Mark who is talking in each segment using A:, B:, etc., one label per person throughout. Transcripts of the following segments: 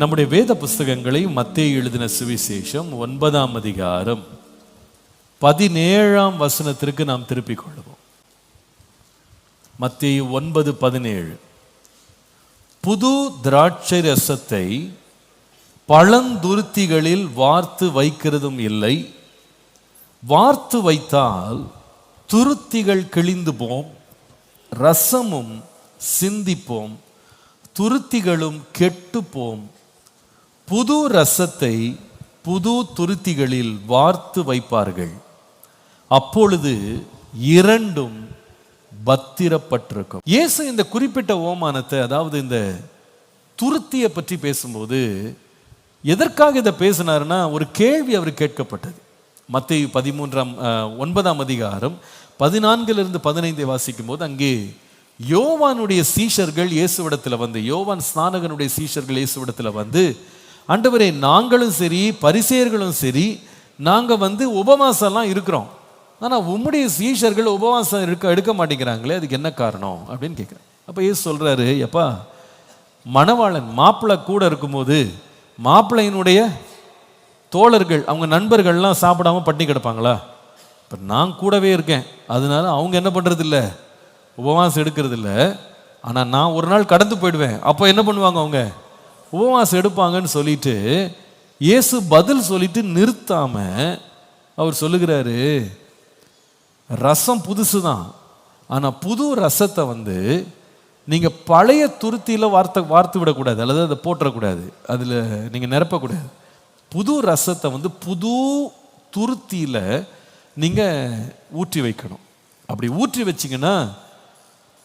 A: நம்முடைய வேத புஸ்தகங்களை மத்தேயு எழுதின சுவிசேஷம் 9ஆம் அதிகாரம் 17ஆம் வசனத்திற்கு நாம் திருப்பிக் கொள்வோம். மத்தேயு 9:17. புது திராட்சை ரசத்தை பழந்துருத்திகளில் வார்த்து வைக்கிறதும் இல்லை, வார்த்து வைத்தால் துருத்திகள் கிழிந்து போம், ரசமும் சிந்திப்போம், துருத்திகளும் கெட்டு போம். புது ரசத்தை புது துருத்திகளில் வார்த்து வைப்பார்கள், அப்பொழுது இரண்டும் பத்திரப்பட்டிருக்கும். இயேசு இந்த குறிப்பிட்ட ஓமானத்தை, அதாவது இந்த துருத்தியை பற்றி பேசும்போது எதற்காக இதை பேசினார்னா, ஒரு கேள்வி அவர் கேட்கப்பட்டது. மத்தேயு 9ஆம் அதிகாரம் 14 15 வாசிக்கும் போது, அங்கே யோவானுடைய சீஷர்கள் இயேசுவிடத்தில் வந்து, யோவான் ஸ்நானகனுடைய சீஷர்கள் இயேசுவிடத்தில் வந்து, ஆண்டவரே, நாங்களும் சரி பரிசேயர்களும் சரி நாங்கள் உபவாசம்லாம் இருக்கிறோம், ஆனால் உம்முடைய சீஷர்கள் உபவாசம் எடுக்க மாட்டேங்கிறாங்களே, அதுக்கு என்ன காரணம் அப்படின்னு கேட்குறேன். அப்போ இயேசு சொல்கிறாரு, எப்பா, மணவாளன் மாப்பிள்ளை கூட இருக்கும்போது மாப்பிள்ளையினுடைய தோழர்கள், அவங்க நண்பர்கள்லாம் சாப்பிடாம பட்டினி கிடப்பாங்களா? இப்போ நான் கூடவே இருக்கேன், அதனால அவங்க என்ன பண்ணுறதில்ல, உபவாசம் எடுக்கிறதில்ல. ஆனால் நான் ஒரு நாள் கடந்து போயிடுவேன், அப்போ என்ன பண்ணுவாங்க, அவங்க உபவாசம் எடுப்பாங்கன்னு சொல்லிட்டு இயேசு பதில் சொல்லிட்டு நிறுத்தாம அவர் சொல்லுகிறாரு, ரசம் புதுசு தான், ஆனால் புது ரசத்தை நீங்கள் பழைய துருத்தியில் வார்த்து விடக்கூடாது, அல்லது அதை போட்டுறக்கூடாது, அதில் நீங்கள் நிரப்பக்கூடாது. புது ரசத்தை புது துருத்தியில் நீங்கள் ஊற்றி வைக்கணும். அப்படி ஊற்றி வச்சிங்கன்னா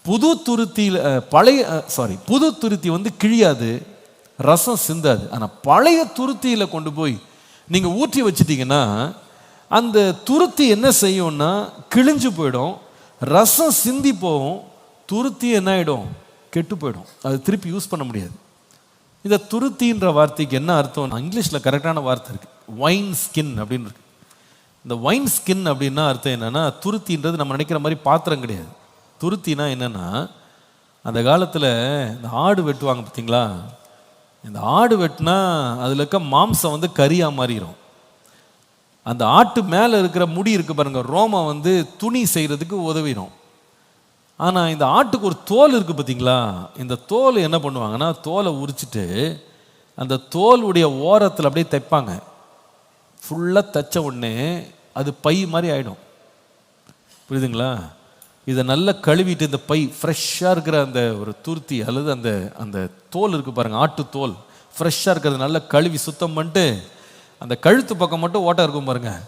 A: புது துருத்தியில் புது துருத்தி கிழியாது, ரசம் சிந்தாது. ஆனால் பழைய துருத்தியில் கொண்டு போய் நீங்கள் ஊற்றி வச்சிட்டிங்கன்னா அந்த துருத்தி என்ன செய்யும்னா கிழிஞ்சு போயிடும், ரசம் சிந்தி போகும், துருத்தி என்ன ஆகிடும், கெட்டு போயிடும், அது திருப்பி யூஸ் பண்ண முடியாது. இந்த துருத்தின்ற வார்த்தைக்கு என்ன அர்த்தம், இங்கிலீஷில் கரெக்டான வார்த்தை இருக்குது, வைன் ஸ்கின் அப்படின்னு இருக்கு. இந்த வைன் ஸ்கின் அப்படின்னா அர்த்தம் என்னென்னா, துருத்தின்றது நம்ம நினைக்கிற மாதிரி பாத்திரம் கிடையாது. துருத்தினா என்னென்னா, அந்த காலத்தில் இந்த ஆடு வெட்டுவாங்க பார்த்தீங்களா, இந்த ஆடு வெட்டினா அதில் இருக்க மாம்சம் கரியாக மாறிடும். அந்த ஆட்டு மேலே இருக்கிற முடி இருக்கு பாருங்க, ரோமம் துணி செய்கிறதுக்கு உதவிடும். ஆனால் இந்த ஆட்டுக்கு ஒரு தோல் இருக்குது பார்த்தீங்களா, இந்த தோல் என்ன பண்ணுவாங்கன்னா, தோலை உரிச்சிட்டு அந்த தோலுடைய ஓரத்தில் அப்படியே தைப்பாங்க. ஃபுல்லாக தைச்ச உடனே அது பை மாதிரி ஆகிடும், புரியுதுங்களா? இதை நல்லா கழுவிட்டு இந்த பை ஃப்ரெஷ்ஷாக இருக்கிற அந்த ஒரு துருத்தி அல்லது அந்த அந்த தோல் இருக்குது பாருங்கள், ஆட்டு தோல் ஃப்ரெஷ்ஷாக இருக்கிறது நல்லா கழுவி சுத்தம் பண்ணிட்டு, அந்த கழுத்து பக்கம் மட்டும் ஓட்டை இருக்கும் பாருங்கள்.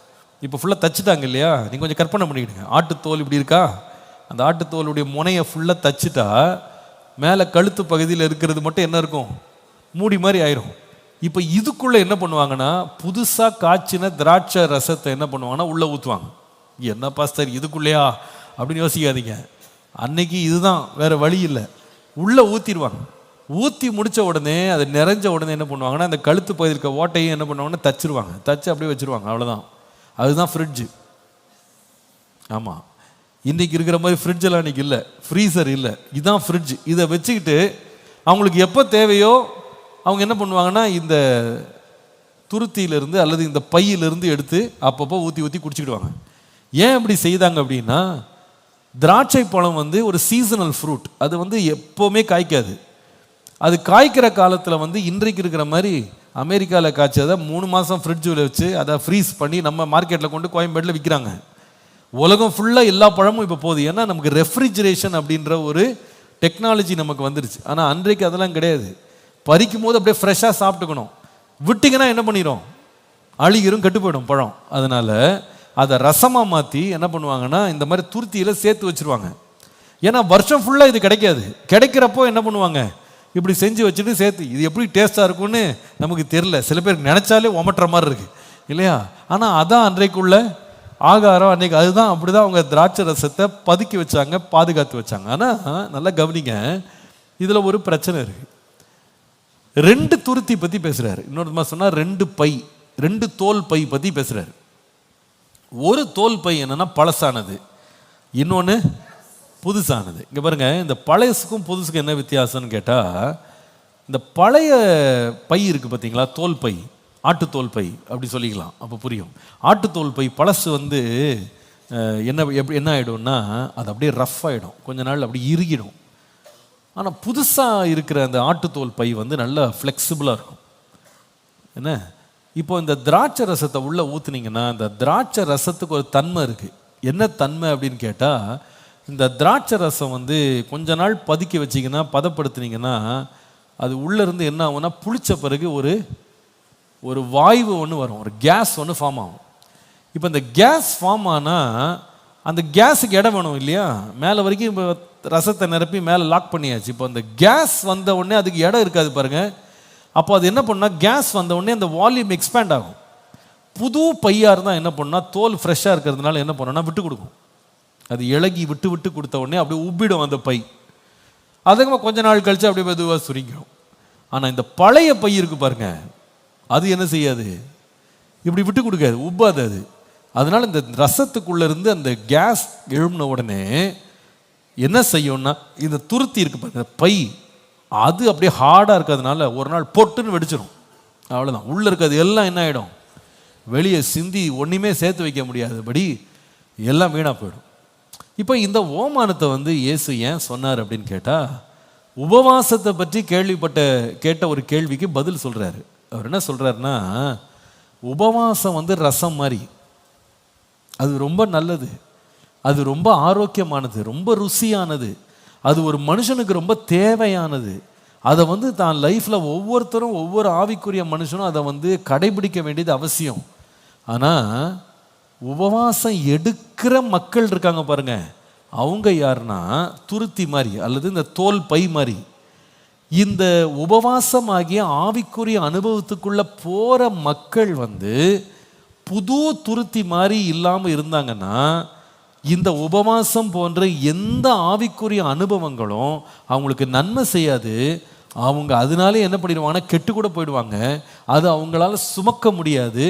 A: இப்போ ஃபுல்லாக தச்சுட்டாங்க இல்லையா, நீங்கள் கொஞ்சம் கற்பனை பண்ணிக்கிடுங்க. ஆட்டு தோல் இப்படி இருக்கா, அந்த ஆட்டு தோலுடைய முனையை ஃபுல்லாக தச்சுட்டா மேலே கழுத்து பகுதியில் இருக்கிறது மட்டும் என்ன இருக்கும், மூடி மாதிரி ஆயிரும். இப்போ இதுக்குள்ளே என்ன பண்ணுவாங்கன்னா, புதுசாக காய்ச்சின திராட்சை ரசத்தை என்ன பண்ணுவாங்கன்னா உள்ளே ஊற்றுவாங்க. என்ன பாஸ்டர் இதுக்குள்ளேயா அப்படின்னு யோசிக்காதீங்க, அன்னைக்கு இதுதான், வேற வழி இல்லை. உள்ளே ஊற்றிடுவாங்க. ஊற்றி முடித்த உடனே, அது நிறைஞ்ச உடனே என்ன பண்ணுவாங்கன்னா, அந்த கழுத்து பகுதியில் இருக்க ஓட்டையும் என்ன பண்ணுவாங்கன்னா தச்சிருவாங்க, தச்சு அப்படியே வச்சுருவாங்க, அவ்வளோதான். அதுதான் ஃப்ரிட்ஜு. ஆமாம், இன்றைக்கி இருக்கிற மாதிரி ஃப்ரிட்ஜெல்லாம் இன்றைக்கி இல்லை, ஃப்ரீசர் இல்லை, இதுதான் ஃப்ரிட்ஜ். இதை வச்சுக்கிட்டு அவங்களுக்கு எப்போ தேவையோ அவங்க என்ன பண்ணுவாங்கன்னா, இந்த துருத்தியிலிருந்து அல்லது இந்த பையிலிருந்து எடுத்து அப்பப்போ ஊற்றி ஊற்றி குடிச்சிக்கிடுவாங்க. ஏன் அப்படி செய்தாங்க அப்படின்னா, திராட்சை பழம் ஒரு சீசனல் ஃப்ரூட், அது எப்போவுமே காய்க்காது. அது காய்க்கிற காலத்தில் இன்றைக்கு இருக்கிற மாதிரி அமெரிக்காவில் காய்ச்சதை 3 மாதம் ஃப்ரிட்ஜில் வச்சு அதை ஃப்ரீஸ் பண்ணி நம்ம மார்க்கெட்டில் கொண்டு கோயம்பேட்டில் விற்கிறாங்க. உலகம் ஃபுல்லாக எல்லா பழமும் இப்போ போகுது, ஏன்னா நமக்கு ரெஃப்ரிஜரேஷன் அப்படின்ற ஒரு டெக்னாலஜி நமக்கு வந்துருச்சு. ஆனால் அன்றைக்கு அதெல்லாம் கிடையாது. பறிக்கும் போது அப்படியே ஃப்ரெஷ்ஷாக சாப்பிட்டுக்கணும், விட்டிங்கன்னா என்ன பண்ணிடும், அழுகிரும், கெட்டு போயிடும் பழம். அதனால் அதை ரசமாக மாற்றி என்ன பண்ணுவாங்கன்னா, இந்த மாதிரி துருத்தியில் சேர்த்து வச்சுருவாங்க. ஏன்னா வருஷம் ஃபுல்லாக இது கிடைக்காது, கிடைக்கிறப்போ என்ன பண்ணுவாங்க, இப்படி செஞ்சு வச்சுட்டு சேர்த்து, இது எப்படி டேஸ்ட்டாக இருக்கும்னு நமக்கு தெரில, சில பேருக்கு நினச்சாலே ஒமட்டுற மாதிரி இருக்குது இல்லையா? ஆனால் அதான் அன்றைக்குள்ள ஆகாரம், அன்றைக்கு அதுதான், அப்படி தான் அவங்க திராட்சை ரசத்தை பதுக்கி வச்சாங்க, பாதுகாத்து வச்சாங்க. ஆனால் நல்லா கவனிங்க, இதில் ஒரு பிரச்சனை இருக்குது. 2 துருத்தி பற்றி பேசுகிறாரு. இன்னொரு சொன்னால் 2 தோல் பை பற்றி பேசுகிறாரு. ஒரு தோல் பை என்னன்னா பழசானது, இன்னொன்று புதுசானது. இங்கே பாருங்க, இந்த பழசுக்கும் புதுசுக்கும் என்ன வித்தியாசம்னு கேட்டால், இந்த பழைய பை இருக்குது பார்த்தீங்களா, தோல் பை, ஆட்டுத்தோல் பை அப்படி சொல்லிக்கலாம், அப்போ புரியும். ஆட்டுத்தோல் பை பழசு வந்து என்ன ஆகிடும்னா அது அப்படியே ரஃப் ஆகிடும், கொஞ்ச நாள் அப்படி இறுகிடும். ஆனால் புதுசாக இருக்கிற அந்த ஆட்டுத்தோல் பை வந்து நல்லா ஃப்ளெக்சிபிளாக இருக்கும். என்ன, இப்போ இந்த திராட்சை ரசத்தை உள்ளே ஊற்றுனீங்கன்னா இந்த திராட்சை ரசத்துக்கு ஒரு தன்மை இருக்குது. என்ன தன்மை அப்படின்னு கேட்டால், இந்த திராட்சை ரசம் வந்து கொஞ்ச நாள் பதுக்கி வச்சிங்கன்னா, பதப்படுத்துனீங்கன்னா அது உள்ளேருந்து என்ன ஆகும்னா புளிச்ச பிறகு ஒரு வாய்வு ஒன்று வரும், ஒரு கேஸ் ஒன்று ஃபார்ம் ஆகும். இப்போ இந்த கேஸ் ஃபார்ம் ஆனால் அந்த கேஸுக்கு இடம் வேணும் இல்லையா, மேலே வரைக்கும் இப்போ ரசத்தை நிரப்பி மேலே லாக் பண்ணியாச்சு. இப்போ அந்த கேஸ் வந்த உடனே அதுக்கு இடம் இருக்காது பாருங்கள். அப்போ அது என்ன பண்ணால் கேஸ் வந்த உடனே அந்த வால்யூம் எக்ஸ்பேண்ட் ஆகும். புது பையாக இருந்தால் என்ன பண்ணால் தோல் ஃப்ரெஷ்ஷாக இருக்கிறதுனால என்ன பண்ணோன்னா விட்டு கொடுக்கும். அது இலகி விட்டு விட்டு கொடுத்த உடனே அப்படியே உப்பிடும் அந்த பை. அதுக்கப்புறம் கொஞ்ச நாள் கழிச்சு அப்படியே மெதுவாக சுருங்கிடும். ஆனால் இந்த பழைய பை இருக்கு பாருங்க, அது என்ன செய்யாது, இப்படி விட்டு கொடுக்காது, உப்பாது அது. அதனால இந்த ரசத்துக்குள்ள இருந்து அந்த கேஸ் எழும்பின உடனே என்ன செய்யும்னா இந்த துருத்தி இருக்கு பாருங்க பை, அது அப்படியே ஹார்டாக இருக்கிறதுனால ஒரு நாள் பொட்டுன்னு வெடிச்சிடும். அவ்வளோதான், உள்ளே இருக்கிறது எல்லாம் என்ன ஆகிடும், வெளியே சிந்தி ஒன்றுமே சேர்த்து வைக்க முடியாதபடி எல்லாம் வீணாக போயிடும். இப்போ இந்த ஓமானத்தை வந்து இயேசு ஏன் சொன்னார் அப்படின்னு கேட்டால், உபவாசத்தை பற்றி கேட்ட ஒரு கேள்விக்கு பதில் சொல்கிறாரு. அவர் என்ன சொல்கிறாருன்னா, உபவாசம் வந்து ரசம் மாதிரி, அது ரொம்ப நல்லது, அது ரொம்ப ஆரோக்கியமானது, ரொம்ப ருசியானது, அது ஒரு மனுஷனுக்கு ரொம்ப தேவையானது. அதை வந்து தான் லைஃப்பில் ஒவ்வொருத்தரும் ஒவ்வொரு ஆவிக்குரிய மனுஷனும் அதை வந்து கடைபிடிக்க வேண்டியது அவசியம். ஆனால் உபவாசம் எடுக்கிற மக்கள் இருக்காங்க பாருங்க, அவங்க யாருன்னா துருத்தி மாதிரி அல்லது இந்த தோல் பை மாதிரி. இந்த உபவாசம் ஆகிய ஆவிக்குரிய அனுபவத்துக்குள்ள போகிற மக்கள் வந்து புது துருத்தி மாதிரி இல்லாமல் இருந்தாங்கன்னா இந்த உபவாசம் போன்ற எந்த ஆவிக்குரிய அனுபவங்களும் அவங்களுக்கு நன்மை செய்யாது. அவங்க அதனாலே என்ன பண்ணிடுவாங்கன்னா கெட்டு கூட போயிடுவாங்க. அது அவங்களால சுமக்க முடியாது.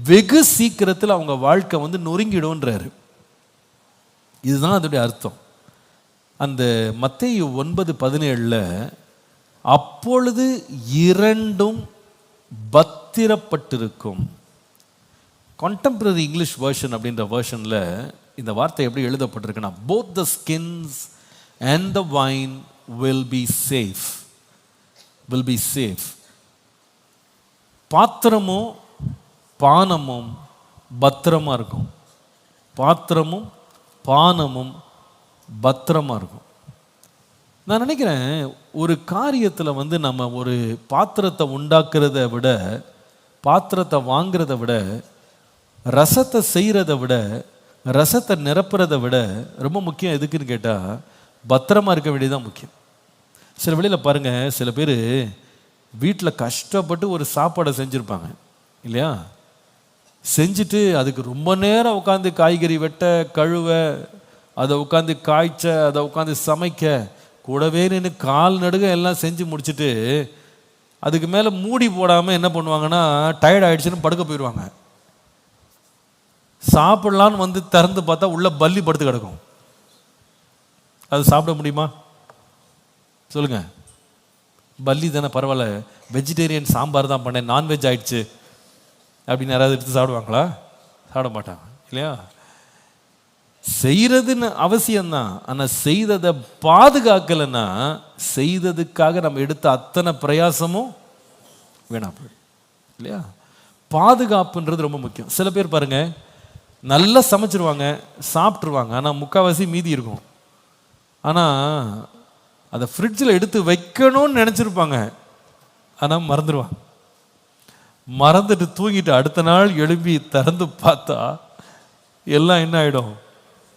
A: வெகு சீக்கிரத்தில் அவங்க வாழ்க்கை வந்து நொறுங்கிடும்ன்றாரு. இதுதான் அதோடைய அர்த்தம். அந்த மத்தேயு 9:17 அப்பொழுது இரண்டும் பத்திரப்பட்டிருக்கும். கான்டெம்பரரி இங்கிலீஷ் வெர்ஷன் அப்படின்ற வெர்ஷனில் இந்த வார்த்தை எப்படி எழுதப்பட்டிருக்குன்னா, both the skins and the wine will be safe. பாத்திரமும் பானமும் பத்திரமா இருக்கும். பாத்திரமும் பானமும் பத்திரமா இருக்கும். நான் நினைக்கிறேன், ஒரு காரியத்தில் வந்து நம்ம ஒரு பாத்திரத்தை உண்டாக்குறத விட, பாத்திரத்தை வாங்கிறத விட, ரசத்தை செய்கிறத விட, ரசத்தை நிரப்புறதை விட ரொம்ப முக்கியம் எதுக்குன்னு கேட்டால் பத்திரமா இருக்க வேண்டியதுதான் முக்கியம். சில வேளையில் பாருங்கள், சில பேர் வீட்டில் கஷ்டப்பட்டு ஒரு சாப்பாடை செஞ்சுருப்பாங்க இல்லையா, செஞ்சுட்டு அதுக்கு ரொம்ப நேரம் உட்காந்து காய்கறி வெட்ட, கழுவ, அதை உட்காந்து காய்ச்ச, அதை உட்காந்து சமைக்க, கூடவே நின்று கால் நடுக எல்லாம் செஞ்சு முடிச்சுட்டு அதுக்கு மேலே மூடி போடாமல் என்ன பண்ணுவாங்கன்னா டயர்ட் ஆகிடுச்சுன்னு படுக்க போயிடுவாங்க. சாப்பிடலான்னு வந்து திறந்து பார்த்தா உள்ள பல்லி படுத்து கிடக்கும். அது சாப்பிட முடியுமா சொல்லுங்க? பல்லி தானே, பரவாயில்ல, வெஜிடேரியன் சாம்பார் தான் பண்ணேன், நான்வெஜ் ஆயிடுச்சு அப்படின்னு யாராவது எடுத்து சாப்பிடுவாங்களா? சாப்பிட மாட்டாங்க இல்லையா? செய்யறதுன்னு அவசியம்தான், ஆனால் செய்ததை பாதுகாக்கலைன்னா செய்ததுக்காக நம்ம எடுத்த அத்தனை பிரயாசமும் வீணா போயிடும் இல்லையா? பாதுகாப்புன்றது ரொம்ப முக்கியம். சில பேர் பாருங்க, நல்லா சமைச்சிருவாங்க, சாப்பிட்ருவாங்க, ஆனால் முக்கால்வாசி மீதி இருக்கும். ஆனால் அதை ஃப்ரிட்ஜில் எடுத்து வைக்கணும்னு நினச்சிருப்பாங்க, ஆனால் மறந்துடுவாங்க. மறந்துட்டு தூங்கிட்டு அடுத்த நாள் எழுப்பி திறந்து பார்த்தா எல்லாம் என்ன ஆகிடும்,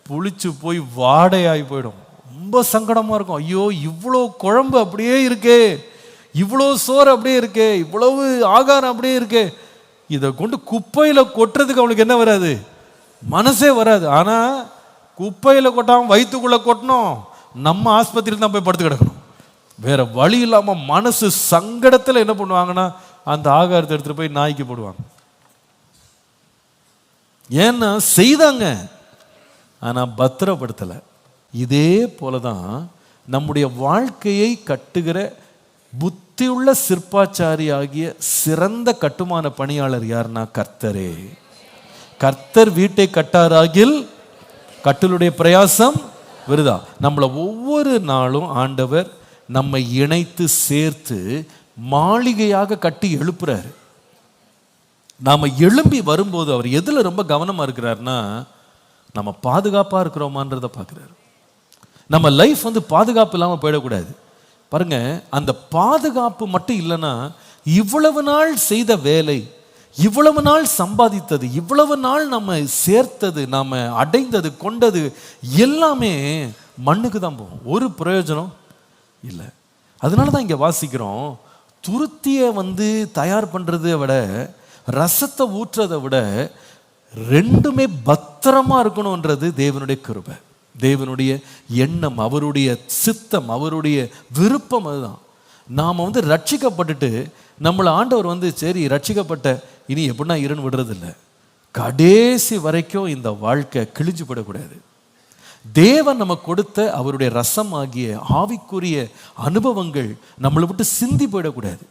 A: புளிச்சு போய் வாடையாகி போயிடும். ரொம்ப சங்கடமாக இருக்கும். ஐயோ, இவ்வளோ குழம்பு அப்படியே இருக்கே, இவ்வளோ சோறு அப்படியே இருக்கே, இவ்வளவு ஆகாரம் அப்படியே இருக்கே, இதை கொண்டு குப்பையில் கொட்டுறதுக்கு அவனுக்கு என்ன வராது, மனசே வராது. ஆனால் குப்பையில் கொட்டாமல் வயிற்றுக்குள்ளே கொட்டணும், நம்ம ஆஸ்பத்திரியில் தான் போய் படுத்து கிடக்கணும். வேற வழி இல்லாமல் மனசு சங்கடத்தில் என்ன பண்ணுவாங்கன்னா அந்த ஆகாரத்தை எடுத்துகிட்டு போய் நாய்க்கு போடுவாங்க. ஏன்னா செய்தாங்க, ஆனால் பத்திரப்படுத்தலை. இதே போல தான் நம்முடைய வாழ்க்கையை கட்டுகிற புத்தியுள்ள சிற்பாச்சாரி ஆகிய சிறந்த கட்டுமான பணியாளர் யாருன்னா கர்த்தரே. கர்த்தர் வீட்டை கட்டாராகில் கட்டளுடைய பிரயாசம் விருதா. நம்மளை ஒவ்வொரு நாளும் ஆண்டவர் நம்மை இணைத்து சேர்த்து மாளிகையாக கட்டி எழுப்புறாரு. நாம எழும்பி வரும்போது அவர் எதுல ரொம்ப கவனமா இருக்கிறாருன்னா, நம்ம பாதுகாப்பா இருக்கிறோமான்றத பார்க்கிறாரு. நம்ம லைஃப் பாதுகாப்பு இல்லாமல் போயிடக்கூடாது. பாருங்க, அந்த பாதுகாப்பு மட்டும் இல்லைன்னா இவ்வளவு நாள் செய்த வேலை, இவ்வளவு நாள் சம்பாதித்தது, இவ்வளவு நாள் நம்ம சேர்த்தது, நாம அடைந்தது, கொண்டது எல்லாமே மண்ணுக்கு தான் போகும். ஒரு பிரயோஜனம் இல்லை. அதனால தான் இங்கே வாசிக்கிறோம், துருத்தியை தயார் பண்ணுறதை விட, ரசத்தை ஊற்றுறதை விட ரெண்டுமே பத்திரமா இருக்கணும்ன்றது தேவனுடைய கிருபை, தேவனுடைய எண்ணம், அவருடைய சித்தம், அவருடைய விருப்பம். அதுதான். நாம் ரட்சிக்கப்பட்டுட்டு நம்மளை ஆண்டவர் சரி ரட்சிக்கப்பட்ட இனி எப்படின்னா இருன்னு விடுறதில்லை. கடைசி வரைக்கும் இந்த வாழ்க்கை கிழிஞ்சு போடக்கூடாது. தேவன் நமக்கு கொடுத்த அவருடைய ரசம் ஆகிய ஆவிக்குரிய அனுபவங்கள் நம்மளை விட்டு சிந்தி போயிடக்கூடாது.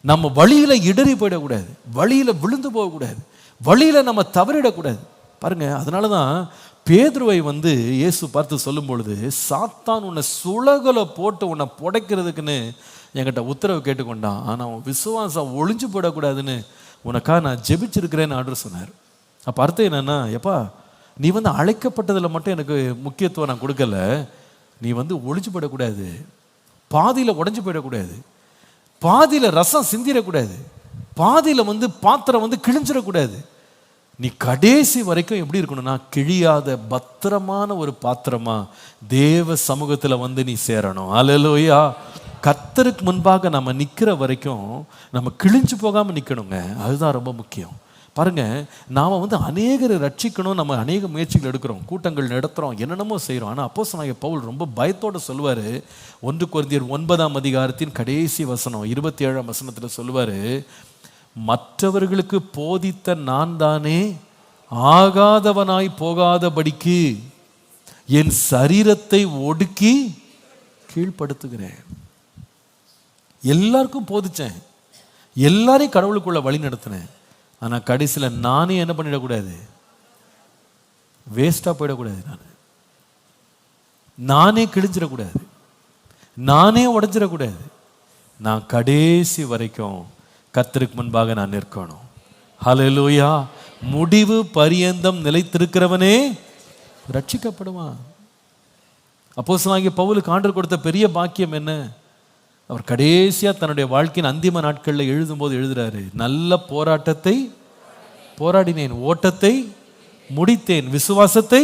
A: நம்ம வழியில இடறி போயிடக்கூடாது, வழியில விழுந்து போகக்கூடாது, வழியில நம்ம தவறிடக்கூடாது. பாருங்க, அதனாலதான் பேதுருவை இயேசு பார்த்து சொல்லும் பொழுது, சாத்தான் உன்னை சுளகல போட்டு உன்னை புடைக்கிறதுக்குன்னு என்கிட்ட உத்தரவு கேட்டுக்கொண்டான், ஆனால் உன் விசுவாசம் ஒளிஞ்சு போயிடக்கூடாதுன்னு உனக்காக நான் ஜெபிச்சிருக்கிறேன்னு ஆர்டர் சொன்னார். அப்போ அர்த்தம் என்னன்னா, எப்பா நீ அழைக்கப்பட்டதில் மட்டும் எனக்கு முக்கியத்துவம் நான் கொடுக்கல, நீ ஒளிஞ்சு போயிடக்கூடாது, பாதியில் உடஞ்சி போயிடக்கூடாது, பாதியில் ரசம் சிந்திடக்கூடாது, பாதியில் பாத்திரம் கிழிஞ்சிடக்கூடாது. நீ கடைசி வரைக்கும் எப்படி இருக்கணும்னா, கிழியாத பத்திரமான ஒரு பாத்திரமா தேவ சமூகத்தில் நீ சேரணும். அல்லேலூயா. கர்த்தருக்கு முன்பாக நம்ம நிற்கிற வரைக்கும் நம்ம கிழிஞ்சு போகாமல் நிற்கணுங்க. அதுதான் ரொம்ப முக்கியம். பாருங்க, நாம அநேகரை ரட்சிக்கணும், நம்ம அநேக முயற்சிகள் எடுக்கிறோம், கூட்டங்கள் நடத்துகிறோம், என்னென்னமோ செய்கிறோம். ஆனால் அப்போஸ்தலனாகிய பவுல் ரொம்ப பயத்தோடு சொல்லுவார். 1 கொரிந்தியர் 9 கடைசி வசனம் 27 சொல்லுவார், மற்றவர்களுக்கு போதித்த நான் தானே ஆகாதவனாய் போகாதபடிக்கு என் சரீரத்தை ஒடுக்கி கீழ்ப்படுத்துகிறேன். எல்லாருக்கும் போதிச்சேன், எல்லாரையும் கடவுளுக்குள்ள வழி நடத்தினேன். ஆனால் கடைசியில் நானே என்ன பண்ணிடக்கூடாது, வேஸ்டா போயிடக்கூடாது, நானே கிழிஞ்சிடக்கூடாது, நானே உடைஞ்சிடக்கூடாது. நான் கடைசி வரைக்கும் கர்த்தருக்கு முன்பாக நான் நிற்கணும். ஹல்லேலூயா. முடிவு பரியந்தம் நிலைத்திருக்கிறவனே ரட்சிக்கப்படுவான். அப்போஸ்தலனாகிய பவுலுக்கு ஆண்டவர் கொடுத்த பெரிய பாக்கியம் என்ன? அவர் கடைசியா தன்னுடைய வாழ்க்கையின் அந்திம நாட்களில் எழுதும்போது எழுதுறாரு, நல்ல போராட்டத்தை போராடினேன், ஓட்டத்தை முடித்தேன், விசுவாசத்தை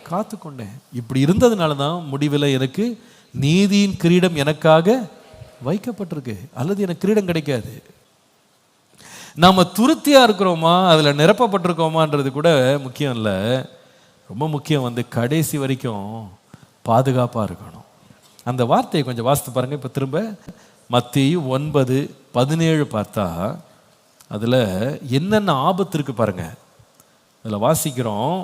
A: காத்துக்கொண்டேன். இப்படி இருந்ததுனால தான் முடிவில் எனக்கு நீதியின் கிரீடம் எனக்காக வைக்கப்பட்டிருக்கு. அல்லது எனக்கு கிரீடம் கிடைக்காது. நாம துருத்தியா இருக்கிறோமா, அதுல நிரப்பப்பட்டிருக்கோமான்றது கூட முக்கியம் இல்லை. ரொம்ப முக்கியம் கடைசி வரைக்கும் பாதுகாப்பா இருக்கணும். அந்த வார்த்தையை கொஞ்சம் வாசித்து பாருங்க. இப்போ திரும்ப மத்தேயு 9:17 பார்த்தா அதில் என்னென்ன ஆபத்து இருக்கு பாருங்க. அதில் வாசிக்கிறோம்,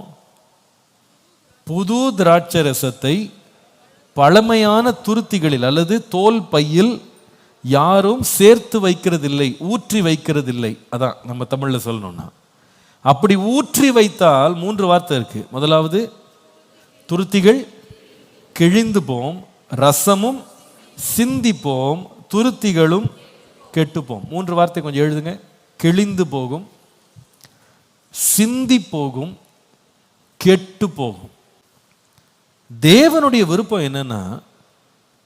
A: புது திராட்சை ரசத்தை பழமையான துருத்திகளில் அல்லது தோல் பையில் யாரும் சேர்த்து வைக்கிறதில்லை, ஊற்றி வைக்கிறதில்லை. அதான் நம்ம தமிழில் சொல்லணும்னா, அப்படி ஊற்றி வைத்தால் 3 வார்த்தை இருக்கு. முதலாவது, துருத்திகள் கிழிந்து போம், ரசமும் சிந்திப்போம், துருத்திகளும் கெட்டுப்போம். 3 வார்த்தை கொஞ்சம் எழுதுங்க. கிழிந்து போகும், சிந்தி போகும், கெட்டு போகும். தேவனுடைய விருப்பம் என்னன்னா,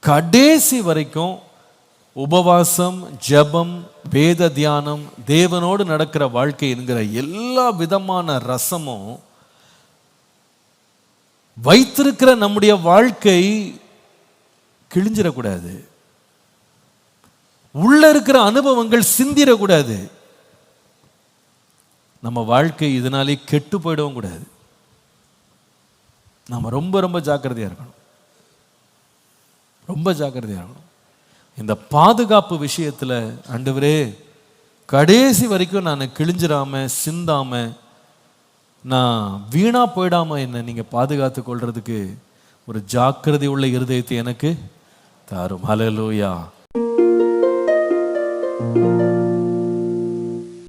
A: கடைசி வரைக்கும் உபவாசம், ஜெபம், வேத தியானம், தேவனோடு நடக்கிற வாழ்க்கை என்கிற எல்லா விதமான ரசமும் வைத்திருக்கிற நம்முடைய வாழ்க்கை கிழிஞ்சிடக்கூடாது. உள்ள இருக்கிற அனுபவங்கள் சிந்திடக்கூடாது. நம்ம வாழ்க்கை இதனாலே கெட்டு போயிடவும் கூடாது. நம்ம ரொம்ப ரொம்ப ஜாக்கிரதையா இருக்கணும், ரொம்ப ஜாக்கிரதையா இருக்கணும். இந்த பாதுகாப்பு விஷயத்துல ஆண்டவரே கடைசி வரைக்கும் நான் கிழிஞ்சிடாம, சிந்தாம, நான் வீணா போயிடாம என்ன நீங்க பாதுகாத்து கொள்றதுக்கு ஒரு ஜாக்கிரதை உள்ள இருதயத்தை எனக்கு தாரும். ஹல்லேலூயா.